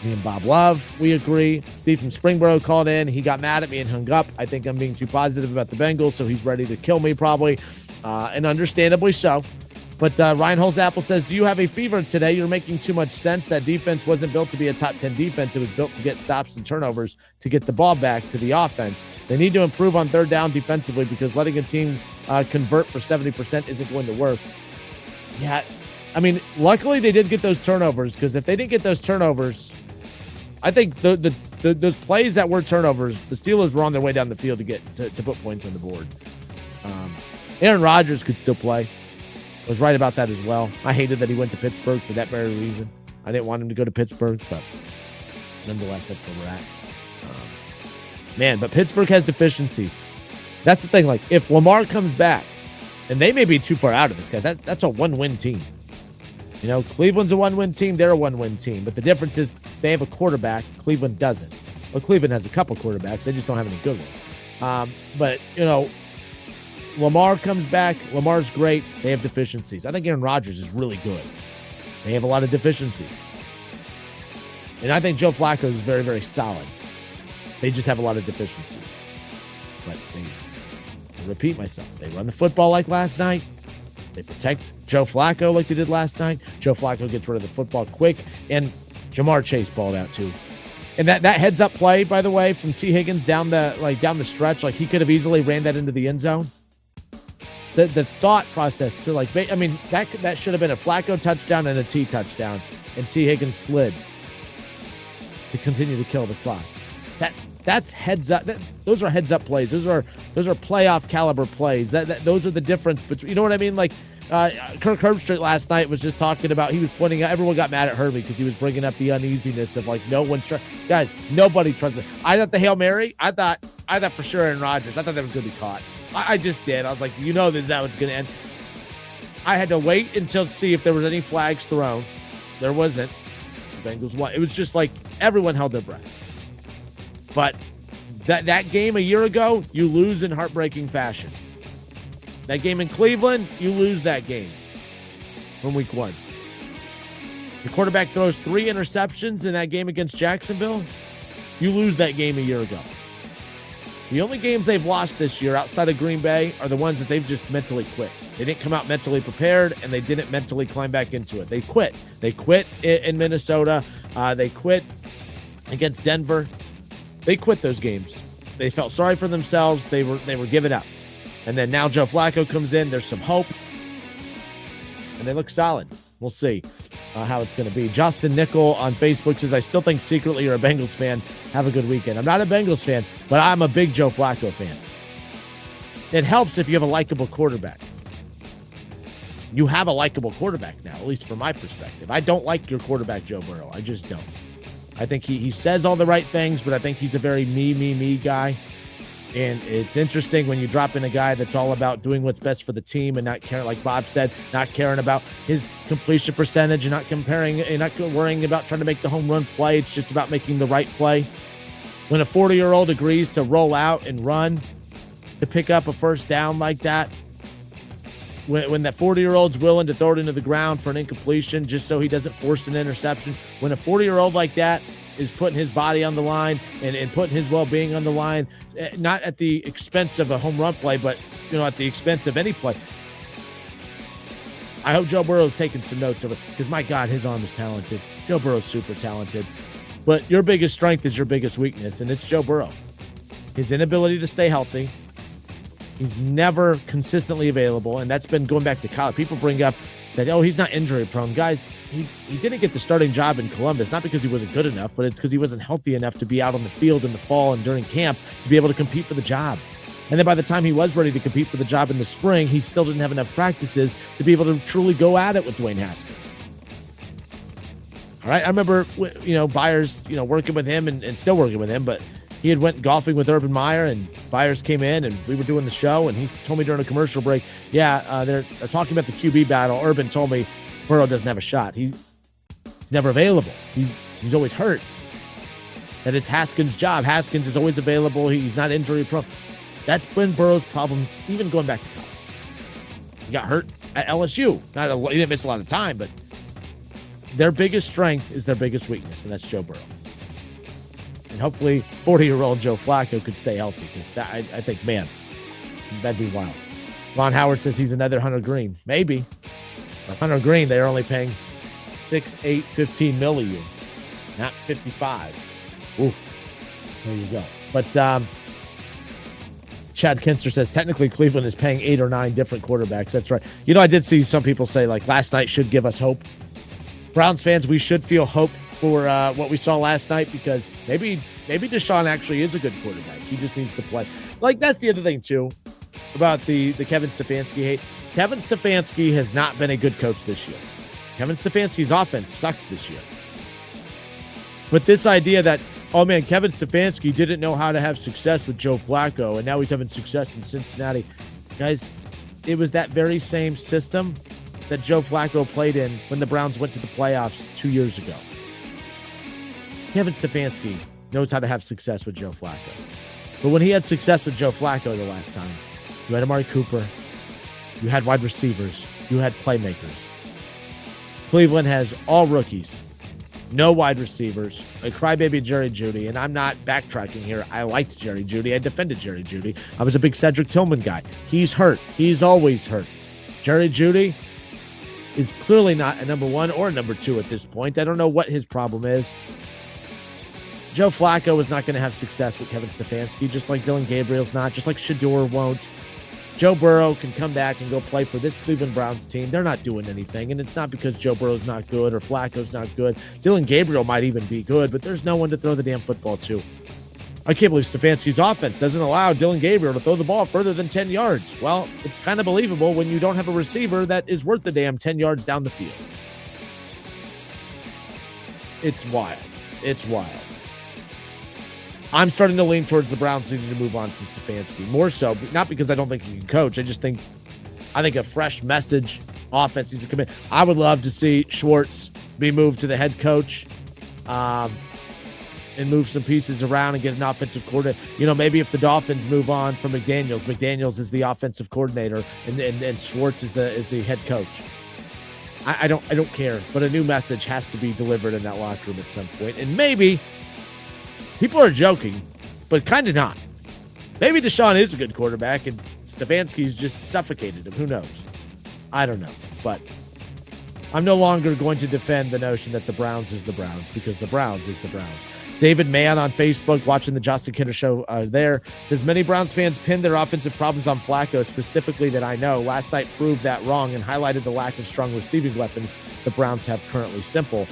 Me and Bob Love, we agree. Steve from Springboro called in. He got mad at me and hung up. I think I'm being too positive about the Bengals, so he's ready to kill me probably, and understandably so. But Ryan Holzapple says, do you have a fever today? You're making too much sense. That defense wasn't built to be a top 10 defense. It was built to get stops and turnovers to get the ball back to the offense. They need to improve on third down defensively because letting a team convert for 70% isn't going to work. Yeah, I mean, luckily they did get those turnovers, because if they didn't get those turnovers, I think those plays that were turnovers, the Steelers were on their way down the field to put points on the board. Aaron Rodgers could still play. I was right about that as well. I hated that he went to Pittsburgh for that very reason. I didn't want him to go to Pittsburgh, but nonetheless, that's where we're at. But Pittsburgh has deficiencies. That's the thing. Like, if Lamar comes back, and they may be too far out of this, guys, that's a one-win team. You know, Cleveland's a one-win team. They're a one-win team. But the difference is they have a quarterback. Cleveland doesn't. Well, Cleveland has a couple quarterbacks. They just don't have any good ones. But, you know, Lamar comes back. Lamar's great. They have deficiencies. I think Aaron Rodgers is really good. They have a lot of deficiencies. And I think Joe Flacco is very, very solid. They just have a lot of deficiencies. But to repeat myself, they run the football like last night. They protect Joe Flacco like they did last night. Joe Flacco gets rid of the football quick. And Jamar Chase balled out too. And that heads-up play, by the way, from T. Higgins down the stretch, like he could have easily ran that into the end zone. The thought process to that should have been a Flacco touchdown and a T touchdown, and T. Higgins slid to continue to kill the clock. That's heads up. Those are heads up plays. Those are playoff caliber plays. Those are the difference between. You know what I mean? Like Kirk Herbstreit last night was just talking about, he was pointing out, everyone got mad at Herbie because he was bringing up the uneasiness of like, no one's guys, nobody trusts it. I thought the Hail Mary, I thought for sure Aaron Rodgers, I thought that was going to be caught. I just did. I was like, this is how it's going to end. I had to wait until to see if there was any flags thrown. There wasn't. The Bengals won. It was just like everyone held their breath. But that game a year ago, you lose in heartbreaking fashion. That game in Cleveland, you lose that game from week 1. The quarterback throws 3 interceptions in that game against Jacksonville. You lose that game a year ago. The only games they've lost this year outside of Green Bay are the ones that they've just mentally quit. They didn't come out mentally prepared, and they didn't mentally climb back into it. They quit. They quit in Minnesota. They quit against Denver. They quit those games. They felt sorry for themselves. They were giving up. And then now Joe Flacco comes in. There's some hope. And they look solid. We'll see how it's going to be. Justin Nickel on Facebook says, I still think secretly you're a Bengals fan. Have a good weekend. I'm not a Bengals fan, but I'm a big Joe Flacco fan. It helps if you have a likable quarterback. You have a likable quarterback now, at least from my perspective. I don't like your quarterback, Joe Burrow. I just don't. I think he says all the right things, but I think he's a very me guy. And it's interesting when you drop in a guy that's all about doing what's best for the team and not caring, like Bob said, not caring about his completion percentage and not worrying about trying to make the home run play. It's just about making the right play. When a 40-year-old agrees to roll out and run to pick up a first down like that, when that 40-year-old's willing to throw it into the ground for an incompletion just so he doesn't force an interception, when a 40-year-old like that is putting his body on the line and putting his well-being on the line, not at the expense of a home run play, but at the expense of any play. I hope Joe Burrow's taking some notes of it because, my God, his arm is talented. Joe Burrow's super talented. But your biggest strength is your biggest weakness, and it's Joe Burrow. His inability to stay healthy. He's never consistently available, and that's been going back to college. People bring up that, he's not injury prone. Guys, he didn't get the starting job in Columbus, not because he wasn't good enough, but it's because he wasn't healthy enough to be out on the field in the fall and during camp to be able to compete for the job. And then by the time he was ready to compete for the job in the spring, he still didn't have enough practices to be able to truly go at it with Dwayne Haskins. All right, I remember, Byers, working with him and still working with him, but he had went golfing with Urban Meyer, and Byers came in, and we were doing the show, and he told me during a commercial break, they're talking about the QB battle. Urban told me Burrow doesn't have a shot. He's never available. He's always hurt. And it's Haskins' job. Haskins is always available. He's not injury prone. That's been Burrow's problems, even going back to college. He got hurt at LSU. He didn't miss a lot of time, but their biggest strength is their biggest weakness, and that's Joe Burrow. And hopefully 40-year-old Joe Flacco could stay healthy because I think, man, that'd be wild. Ron Howard says he's another Hunter Green. Maybe. But Hunter Green, they're only paying $6, $8, $15 million a year, not $55. Ooh, there you go. But Chad Kinster says technically Cleveland is paying 8 or 9 different quarterbacks. That's right. I did see some people say like last night should give us hope. Browns fans, we should feel hope for what we saw last night because maybe Deshaun actually is a good quarterback. He just needs to play. Like, that's the other thing, too, about the Kevin Stefanski hate. Kevin Stefanski has not been a good coach this year. Kevin Stefanski's offense sucks this year. But this idea that, Kevin Stefanski didn't know how to have success with Joe Flacco, and now he's having success in Cincinnati. Guys, it was that very same system that Joe Flacco played in when the Browns went to the playoffs 2 years ago. Kevin Stefanski knows how to have success with Joe Flacco. But when he had success with Joe Flacco the last time, you had Amari Cooper, you had wide receivers, you had playmakers. Cleveland has all rookies, no wide receivers, a crybaby Jerry Jeudy, and I'm not backtracking here. I liked Jerry Jeudy. I defended Jerry Jeudy. I was a big Cedric Tillman guy. He's hurt. He's always hurt. Jerry Jeudy is clearly not a number 1 or a number 2 at this point. I don't know what his problem is. Joe Flacco is not going to have success with Kevin Stefanski, just like Dylan Gabriel's not, just like Shador won't. Joe Burrow can come back and go play for this Cleveland Browns team. They're not doing anything, and it's not because Joe Burrow's not good or Flacco's not good. Dylan Gabriel might even be good, but there's no one to throw the damn football to. I can't believe Stefanski's offense doesn't allow Dylan Gabriel to throw the ball further than 10 yards. Well, it's kind of believable when you don't have a receiver that is worth the damn 10 yards down the field. It's wild. It's wild. I'm starting to lean towards the Browns needing to move on from Stefanski. More so, not because I don't think he can coach. I think a fresh message, offense needs to come in. I would love to see Schwartz be moved to the head coach and move some pieces around and get an offensive coordinator. Maybe if the Dolphins move on from McDaniels is the offensive coordinator and Schwartz is the head coach. I don't care, but a new message has to be delivered in that locker room at some point. And maybe people are joking, but kind of not. Maybe Deshaun is a good quarterback and Stefanski's just suffocated him. Who knows? I don't know. But I'm no longer going to defend the notion that the Browns is the Browns, because the Browns is the Browns. David Mann on Facebook, watching the Justin Kinner show there, says, many Browns fans pinned their offensive problems on Flacco, specifically that I know. Last night proved that wrong and highlighted the lack of strong receiving weapons the Browns have currently. Simple.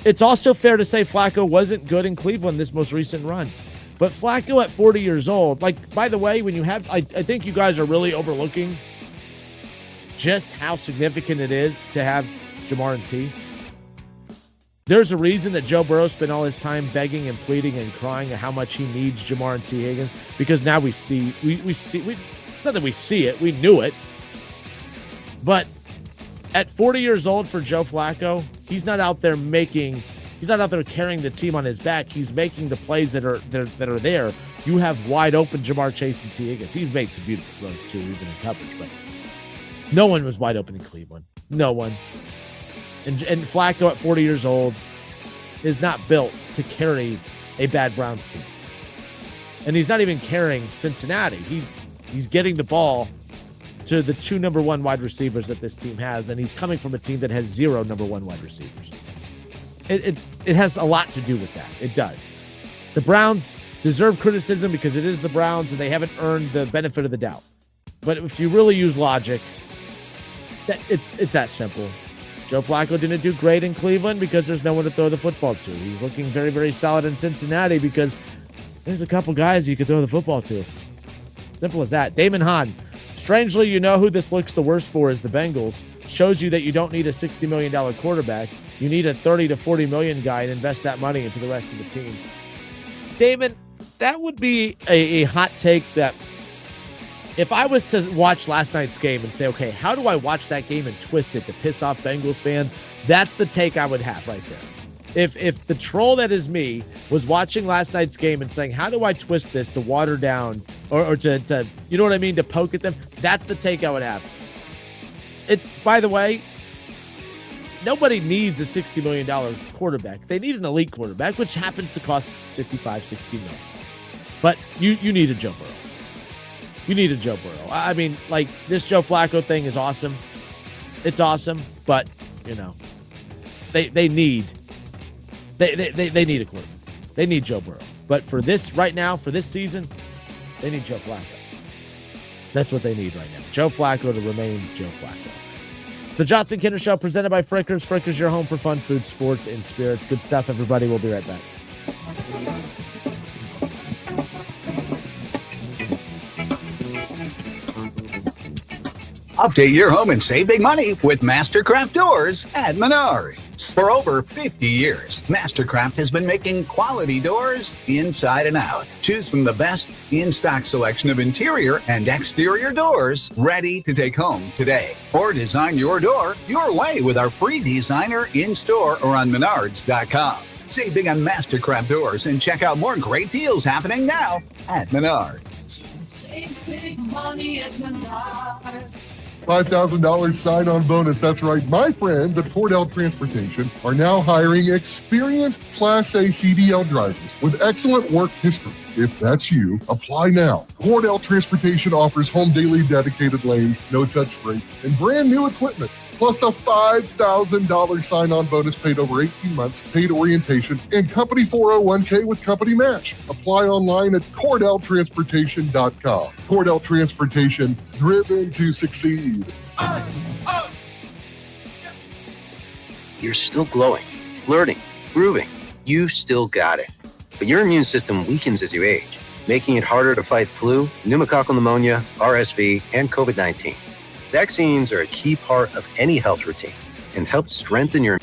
It's also fair to say Flacco wasn't good in Cleveland this most recent run. But Flacco at 40 years old, by the way, when you have, I think you guys are really overlooking just how significant it is to have Jamar and T. There's a reason that Joe Burrow spent all his time begging and pleading and crying at how much he needs Jamar and T. Higgins, because now we see, it's not that we see it, we knew it. But at 40 years old for Joe Flacco, he's not out there carrying the team on his back. He's making the plays that are there. You have wide open Jamar Chase and T. Higgins. He's made some beautiful throws too, even in coverage, but no one was wide open in Cleveland. No one. And Flacco at 40 years old is not built to carry a bad Browns team. And he's not even carrying Cincinnati. He's getting the ball to the two number one wide receivers that this team has, and he's coming from a team that has 0 number one wide receivers. It has a lot to do with that. It does. The Browns deserve criticism because it is the Browns and they haven't earned the benefit of the doubt. But if you really use logic, it's that simple. Joe Flacco didn't do great in Cleveland because there's no one to throw the football to. He's looking very, very solid in Cincinnati because there's a couple guys you could throw the football to. Simple as that. Damon Hahn. Strangely, you know who this looks the worst for is the Bengals. Shows you that you don't need a $60 million quarterback. You need a $30 to $40 million guy and invest that money into the rest of the team. Damon, that would be a hot take that if I was to watch last night's game and say, okay, how do I watch that game and twist it to piss off Bengals fans? That's the take I would have right there. If the troll that is me was watching last night's game and saying, how do I twist this to water down or to you know what I mean, to poke at them, that's the take I would have. It's, by the way, nobody needs a $60 million quarterback. They need an elite quarterback, which happens to cost $55-60 million. But you need a Joe Burrow. You need a Joe Burrow. I mean, like, this Joe Flacco thing is awesome. It's awesome, but they need a quarterback. They need Joe Burrow. But for this right now, for this season, they need Joe Flacco. That's what they need right now. Joe Flacco to remain Joe Flacco. The Justin Kinner Show presented by Frickers. Frickers, your home for fun, food, sports, and spirits. Good stuff, everybody. We'll be right back. Update your home and save big money with Mastercraft Doors at Menards. For over 50 years, Mastercraft has been making quality doors inside and out. Choose from the best in-stock selection of interior and exterior doors ready to take home today. Or design your door your way with our free designer in-store or on Menards.com. Save big on Mastercraft Doors and check out more great deals happening now at Menards. Save big money at Menards. $5,000 sign-on bonus. That's right. My friends at Cordell Transportation are now hiring experienced Class A CDL drivers with excellent work history. If that's you, apply now. Cordell Transportation offers home daily dedicated lanes, no-touch freight, and brand new equipment, plus the $5,000 sign-on bonus paid over 18 months, paid orientation, and company 401k with company match. Apply online at CordellTransportation.com. Cordell Transportation, driven to succeed. You're still glowing, flirting, grooving. You still got it. But your immune system weakens as you age, making it harder to fight flu, pneumococcal pneumonia, RSV, and COVID-19. Vaccines are a key part of any health routine and help strengthen your